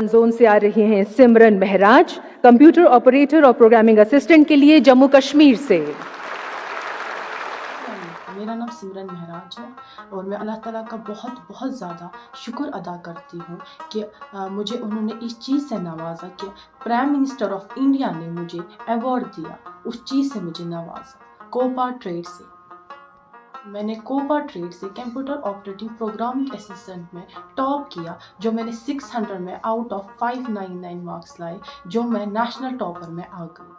Zone से आ रही हैं सिमरन महराज, कंप्यूटर ऑपरेटर और प्रोग्रामिंग असिस्टेंट के लिए जम्मू कश्मीर से। मेरा नाम सिमरन महराज है और मैं अल्लाह ताला का बहुत बहुत ज़्यादा शुक्र अदा करती हूँ कि मुझे उन्होंने इस चीज़ से नवाजा कि प्राइम मिनिस्टर ऑफ इंडिया ने मुझे अवार्ड दिया, उस चीज़ से मुझे नवाजा। कोपा ट्रेड से मैंने कोपा ट्रेड से कंप्यूटर ऑपरेटिंग प्रोग्रामिंग असिस्टेंट में टॉप किया, जो मैंने 600 में आउट ऑफ 599 मार्क्स लाए, जो मैं नेशनल टॉपर में आ गई।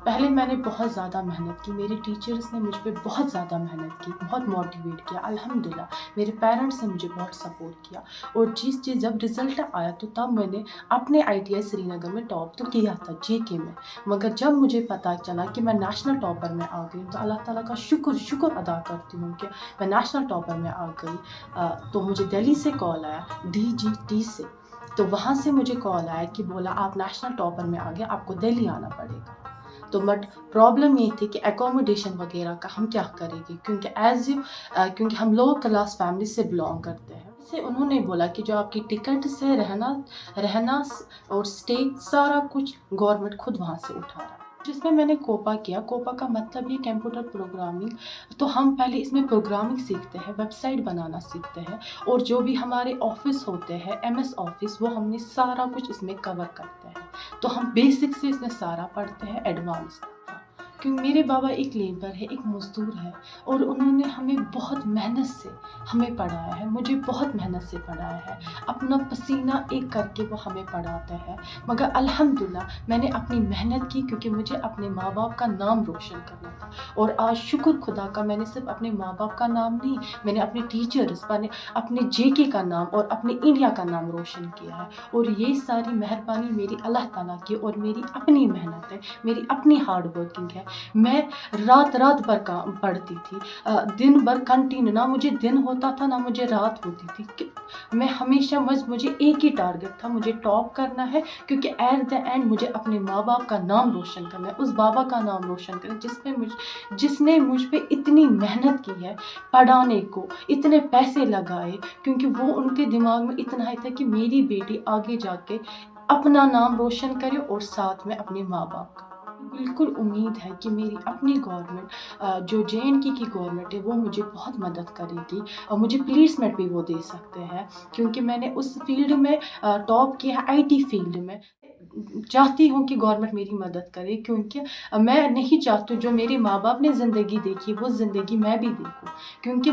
पहले मैंने बहुत ज़्यादा मेहनत की, मेरे टीचर्स ने मुझ पे बहुत ज़्यादा मेहनत की, बहुत मोटिवेट किया। अल्हम्दुलिल्लाह मेरे पेरेंट्स ने मुझे बहुत सपोर्ट किया और जब रिज़ल्ट आया तो तब मैंने अपने ITI श्रीनगर में टॉप तो किया था JK में, मगर जब मुझे पता चला कि मैं नेशनल टॉपर में आ गई तो अल्लाह ताला का शुक्र अदा करती हूँ कि मैं नेशनल टॉपर में आ गई। तो मुझे दिल्ली से कॉल आया DGT से, तो वहाँ से मुझे कॉल आया कि बोला आप नेशनल टॉपर में आ गए, आपको दिल्ली आना पड़ेगा। तो बट प्रॉब्लम ये थी कि एकोमोडेशन वगैरह का हम क्या करेंगे, क्योंकि हम लोअर क्लास फैमिली से बिलोंग करते हैं। से उन्होंने बोला कि जो आपकी टिकट से रहना और स्टे सारा कुछ गवर्नमेंट खुद वहाँ से उठा रहा है। जिसमें मैंने कोपा किया। कोपा का मतलब ये कंप्यूटर प्रोग्रामिंग, तो हम पहले इसमें प्रोग्रामिंग सीखते हैं, वेबसाइट बनाना सीखते हैं और जो भी हमारे ऑफिस होते हैं MS ऑफिस, वो हमने सारा कुछ इसमें कवर करते हैं। तो हम बेसिक से इसमें सारा पढ़ते हैं एडवांस, क्योंकि मेरे बाबा एक लेबर है, एक मजदूर है और उन्होंने हमें बहुत मेहनत से हमें पढ़ाया है, मुझे बहुत मेहनत से पढ़ाया है, अपना पसीना एक करके वो हमें पढ़ाते हैं। मगर अल्हम्दुलिल्लाह मैंने अपनी मेहनत की, क्योंकि मुझे अपने माँ बाप का नाम रोशन करना था। और आज शुक्र खुदा का, मैंने सिर्फ अपने माँ बाप का नाम नहीं, मैंने अपने टीचर्स, अपने JK का नाम और अपने इंडिया का नाम रोशन किया है। और ये सारी मेहरबानी मेरी अल्लाह ताला की और मेरी अपनी मेहनत है, मेरी अपनी हार्ड वर्किंग है। मैं रात भर काम पढ़ती थी, दिन भर कंटिन्यू, ना मुझे दिन होता था ना मुझे रात होती थी। मैं हमेशा मुझे एक ही टारगेट था, मुझे टॉप करना है, क्योंकि एट द एंड मुझे अपने माँ बाप का नाम रोशन करना है, उस बाबा का नाम रोशन करना जिसने मुझ पे इतनी मेहनत की है पढ़ाने को, इतने पैसे लगाए, क्योंकि वो उनके दिमाग में इतना ही था कि मेरी बेटी आगे जाके अपना नाम रोशन करे और साथ में अपने माँ बाप का। बिल्कुल उम्मीद है कि मेरी अपनी गवर्नमेंट, जो JNK की गवर्नमेंट है, वो मुझे बहुत मदद करेगी और मुझे प्लेसमेंट भी वो दे सकते हैं, क्योंकि मैंने उस फील्ड में टॉप किया है, IT फील्ड में। चाहती हूँ कि गवर्नमेंट मेरी मदद करे, क्योंकि मैं नहीं चाहती जो मेरे माँ बाप ने ज़िंदगी देखी वो ज़िंदगी मैं भी देखूँ, क्योंकि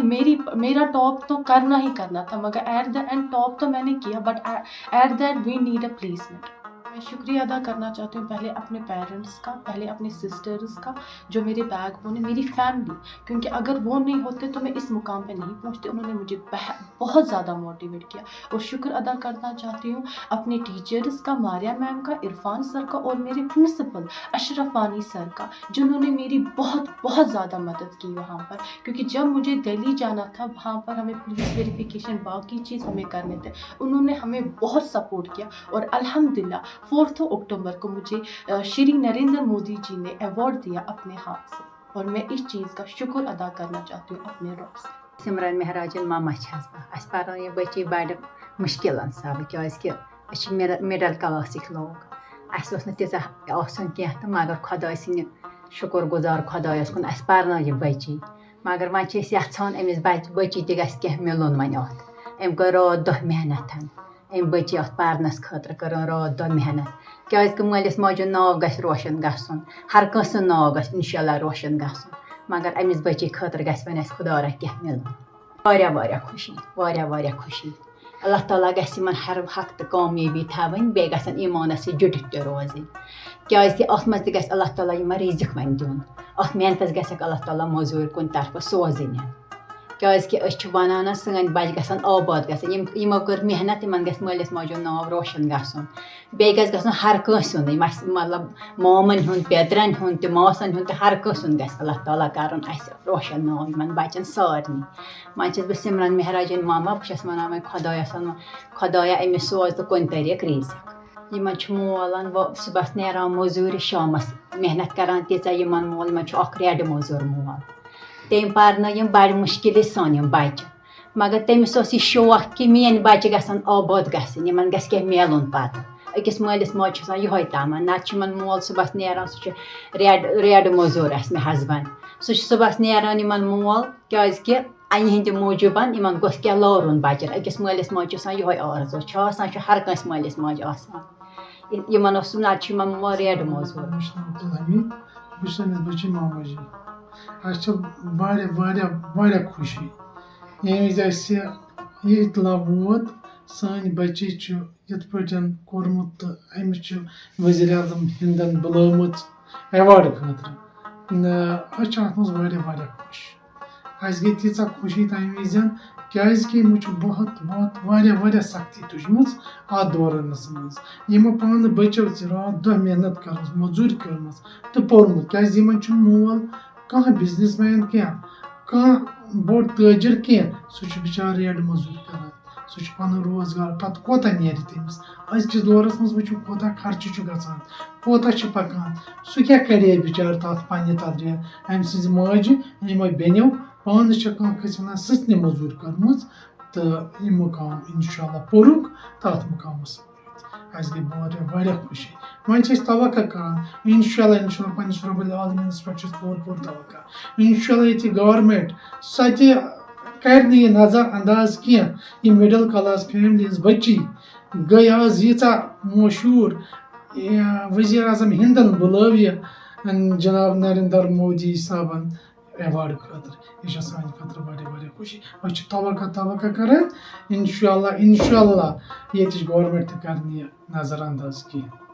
मेरा टॉप तो करना ही करना था, मगर एट द एंड टॉप तो मैंने किया, but at that we need a placement. मैं शुक्रिया अदा करना चाहती हूँ पहले अपने पेरेंट्स का, पहले अपने सिस्टर्स का, जो मेरे बैकबोन है, मेरी फैमिली, क्योंकि अगर वो नहीं होते तो मैं इस मुकाम पे नहीं पहुँचती। उन्होंने मुझे बहुत ज़्यादा मोटिवेट किया। और शुक्र अदा करना चाहती हूँ अपने टीचर्स का, मारिया मैम का, इरफान सर का और मेरे प्रिंसिपल अशरफ वानी सर का, जिन्होंने मेरी बहुत ज़्यादा मदद की वहाँ पर, क्योंकि जब मुझे दिल्ली जाना था वहाँ पर हमें पुलिस वेरिफिकेशन बाकी चीज़ हमें करने थे, उन्होंने हमें बहुत सपोर्ट किया। और अल्हम्दुलिल्लाह 4 अक्टूबर को मुझे श्री नरेंद्र मोदी जी ने अवार्ड दिया अपने हाथ से, और मैं इस चीज़ का शुक्र अदा करना चाहती हूँ अपने रब से। सिमरन महराजन मामा अस पारान ये बच्ची बड़ मुश्किल सब, क्या मिडल क्लासिक लोग, अस तीजा कह, मगर खुदा सद शुक्र गुजार खुदायस कुन अस पारन ये बच्ची, मगर वन यहान अमिस बच्ची तह मिलन वन अम कर रात दह मेहनत, अम बच्ची अत पारनस खतर कर रात दह मेहनत, क्या मालिस माजु नाव गस रोशन गसन, हर कंस नाव गस इंशाल्लाह रोशन गसन, मगर अमिस बच्ची खतर गस वन खुदा कह मिलन। वारिया खुशी, वारिया खुशी। अल्लाह ताला गस यमन हर हक तो कामयाबी थवन, बे गसन ईमानस से जुड़ित रोजन, क्या अत मज गस अल्लाह ताला यमन रिजिक वन दिन, अत मेहनतस गसक अल्लाह ताला मजूर कुन तरफ सोजन, क्या वन सन बच गसन आबाद गसन, यमो कर मेहनत, इन गस मालिस माजो नाव रोशन गसन, बे गस हर कंस मतलब मोमन हुंद, पेदरन हुंद, मासन हुंद, हर कंस गस अल्लाह ताला करन अस रोशन नाव इन बचन सारनी। वन बह सिमरन महराजन मामा, बस वन खुदाया अमिस सोज तो कुन तरीक रिजिक। यमन मोलन सुबह नेरान मजूर, शामस मेहनत करान तीचा यमन मोल, यमन रेड मजूर मोल, तम पारन बड़ मुश्किल सान बच्चे, مگر تٔمِس اوس یہِ شوق کہِ میٛٲنۍ بَچہِ گژھن آباد گژھٕنۍ یِمن گژھِ کینٛہہ میلُن پَتہٕ أکِس مٲلِس ماجہِ چھُ آسان یِہوے تَمنا نَتہٕ چھُ یِمن مول صُبحس نیران سُہ چھُ ریڈٕ موزوٗر اَسہِ مےٚ ہسبنٛد سُہ چھُ صُبحس نیران یِمن مول کیٛازِکہِ یِہِنٛدِ موٗجوٗبن یِمن گوٚژھ کینٛہہ لارُن بَچن أکِس مٲلِس ماجہِ چھُ آسان یِہوے آرزوٗ چھُ آسان چھُ ہر کٲنٛسہِ مٲلِس ماجہِ آسان یِمن اوس نَتہٕ چھُ یِمن مول ریڈٕ موزوٗر مےٚ چھُ ناو عبدالحمیٖد بہٕ چھُس أمِس بٔچی ماماجی اَسہِ چھِ واریاہ واریاہ واریاہ خوشی ییٚمہِ وِزِ اَسہِ یہِ اطلاع ووت سٲنۍ بٔچی چھُ یِتھ پٲٹھۍ کوٚرمُت تہٕ أمِس چھُ ؤزیٖرِ اعظم ہِنٛدن بُلٲمٕژ ایواڈ خٲطرٕ أسۍ چھِ اَتھ منٛز واریاہ واریاہ خۄش اَسہِ گٔے تیٖژاہ خوشی تَمہِ وِزِ کیٛازِکہِ یِمو چھُ بہت واریاہ واریاہ سختی تُجمٕژ اَتھ دورانَس منٛز یِمو پانہٕ بٔچو تہِ راتھ دۄہ محنت کٔرمٕژ موٚزوٗرۍ کٔرمٕژ تہٕ پوٚرمُت کیٛازِ یِمن چھُنہٕ مول کانٛہہ بِزنِس مین کینٛہہ کانٛہہ بوٚڑ تٲجِر کینٛہہ سُہ چھُ بِچارٕ ریڈٕ موٚزوٗرۍ کران سُہ چھُ پَنُن روزگار پَتہٕ کوتاہ نیرِ تٔمِس أزکِس دورَس منٛز وٕچھو کوتاہ خرچہٕ چھُ گژھان کوتاہ چھُ پَکان سُہ کیٛاہ کَرِ بِچارٕ تَتھ پنٛنہِ تَتھ أمۍ سٕنٛزِ ماجہِ یِمو بیٚنیو پانہٕ چھِ کانٛہہ کٲنٛسہِ وَنان سٕژنہِ موٚزوٗرۍ کٔرمٕژ تہٕ یہِ مُقام اِنشاء اللہ پوٚرُکھ تَتھ مُقامَس وٲتۍ اَسہِ گٔے واریاہ واریاہ خوشی وۄنۍ چھِ أسۍ توقع کران اِنشاء اللہ پنٛنِس رۄب العالمیٖنَس پٮ۪ٹھ چھِ أسۍ پوٗرٕ توقع اِنشاء اللہ ییٚتہِ گورمٮ۪نٛٹ سۄ تہِ کَرِ نہٕ یہِ نظر انداز کینٛہہ یہِ مِڈل کلاس فیملی ہِنٛز بٔچی گٔے آز ییٖژاہ مشہوٗر ؤزیٖر اعظم ہِنٛدن بُلٲو یہِ جناب نریندر مودی صٲبن ایواڈ خٲطرٕ یہِ چھےٚ سانہِ خٲطرٕ واریاہ واریاہ خوشی أسۍ چھِ توقع کران اِنشاء اللہ ییٚتِچ گورمٮ۪نٛٹ تہِ کَرِ نہٕ یہِ نظر انداز کینٛہہ